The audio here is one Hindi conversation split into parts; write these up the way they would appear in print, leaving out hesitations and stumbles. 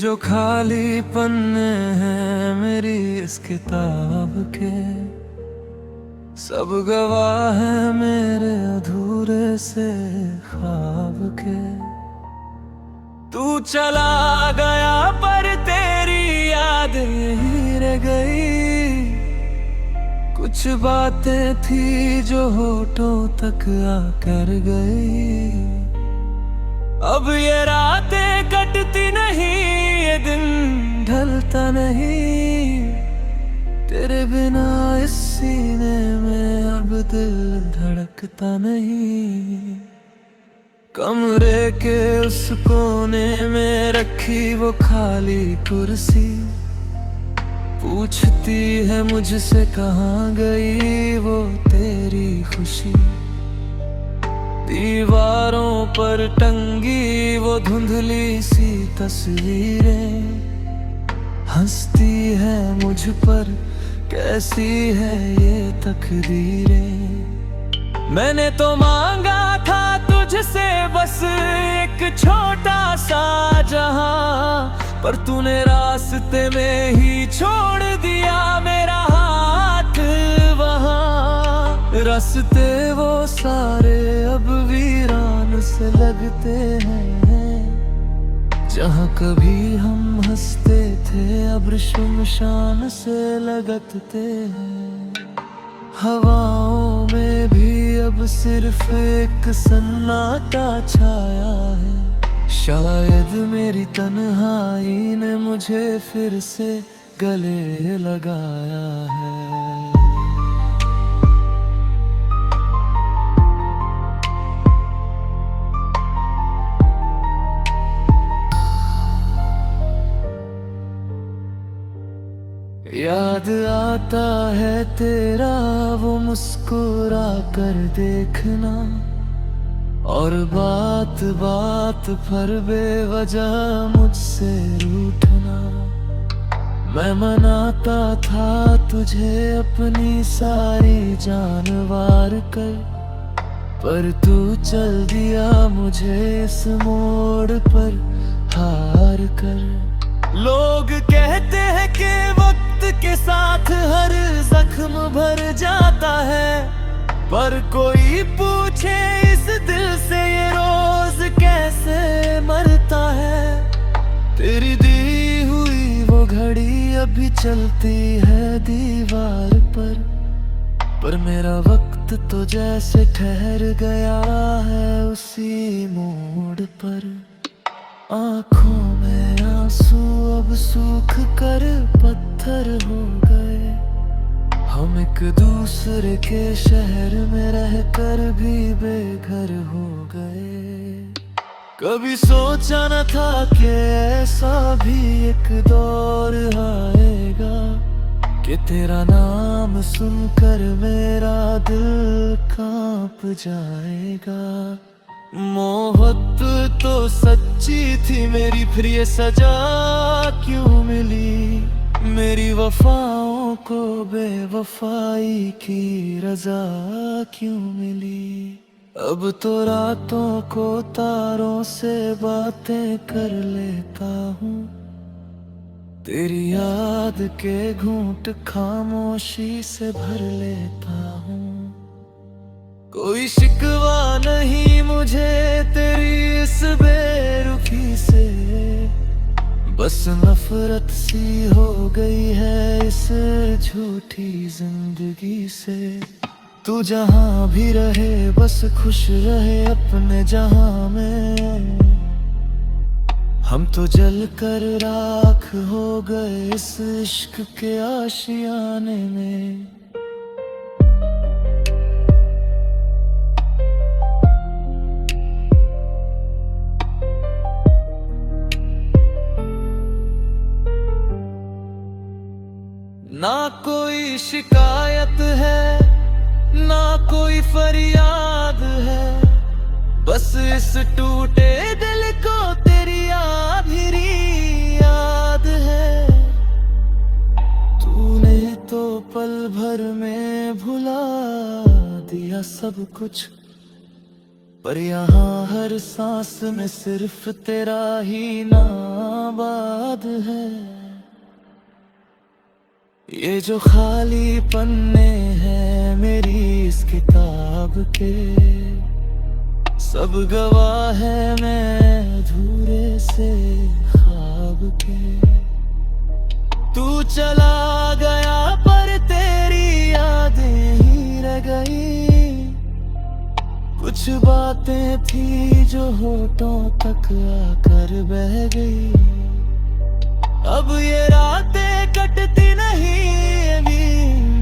जो खाली पन्ने हैं मेरी इस किताब के, सब गवाह है मेरे अधूरे से ख्वाब के। तू चला गया पर तेरी याद यही रह गई। कुछ बातें थी जो होठों तक आकर गई। अब ये रातें कटती नहीं, ये दिन ढलता नहीं। तेरे बिना इस सीने में अब दिल धड़कता नहीं। कमरे के उस कोने में रखी वो खाली कुर्सी, पूछती है मुझसे कहाँ गई वो तेरी खुशी। दीवारों पर टंगी वो धुंधली सी तस्वीरें, हंसती है मुझ पर कैसी है ये तकदीरें। मैंने तो मांगा था तुझसे बस एक छोटा सा जहां, पर तूने रास्ते में ही छोड़ दिया मेरा हाथ वहां। रास्ते वो सारे अब वीरान से लगते हैं, जहाँ कभी हम हंसते थे अब शुमशान से लगते हैं। हवाओं में भी अब सिर्फ एक सन्नाटा छाया है। शायद मेरी तन्हाई ने मुझे फिर से गले लगाया है। याद आता है तेरा वो मुस्कुरा कर देखना, और बात बात पर बेवजह मुझसे रूठना। मैं मनाता था तुझे अपनी सारी जान वार कर, पर तू चल दिया मुझे इस मोड़ पर हार कर। लोग कहते हैं कि वक्त के साथ हर जख्म भर जाता है, पर कोई पूछे इस दिल से ये रोज कैसे मरता है। तेरी दी हुई वो घड़ी अभी चलती है दीवार पर मेरा वक्त तो जैसे ठहर गया है उसी मोड़ पर। आँखों में आंसू अब सूख कर पत्थर हो गए। हम एक दूसरे के शहर में रहकर भी बेघर हो गए। कभी सोचा न था कि ऐसा भी एक दौर आएगा, कि तेरा नाम सुनकर मेरा दिल कांप जाएगा। मोहब्बत तो सच्ची थी मेरी, फिर ये सजा क्यों मिली। मेरी वफाओं को बेवफाई की रजा क्यों मिली। अब तो रातों को तारों से बातें कर लेता हूँ, तेरी याद के घूंट खामोशी से भर लेता हूँ। कोई शिकवा नहीं मुझे तेरी इस बेरुखी से, बस नफरत सी हो गई है इस झूठी जिंदगी से। तू जहाँ भी रहे बस खुश रहे अपने जहाँ में। हम तो जल कर राख हो गए इस इश्क के आशियाने में। ना कोई शिकायत है ना कोई फरियाद है, बस इस टूटे दिल को तेरी आखिरी याद है। तूने तो पल भर में भुला दिया सब कुछ, पर यहाँ हर सांस में सिर्फ तेरा ही नाम आबाद है। ये जो खाली पन्ने हैं मेरी इस किताब के, सब गवाह है मैं अधूरे से ख्वाब के। तू चला गया पर तेरी यादें ही रह गई, कुछ बातें थी जो होठों तक आकर बह गई। अब ये रातें कटती नहीं, अभी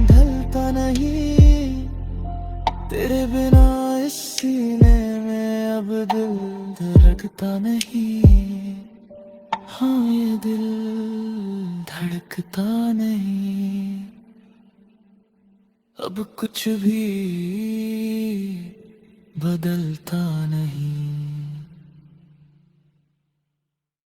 ढलता नहीं, तेरे बिना इस सीने में अब दिल धड़कता नहीं। हाँ ये दिल धड़कता नहीं, अब कुछ भी बदलता नहीं।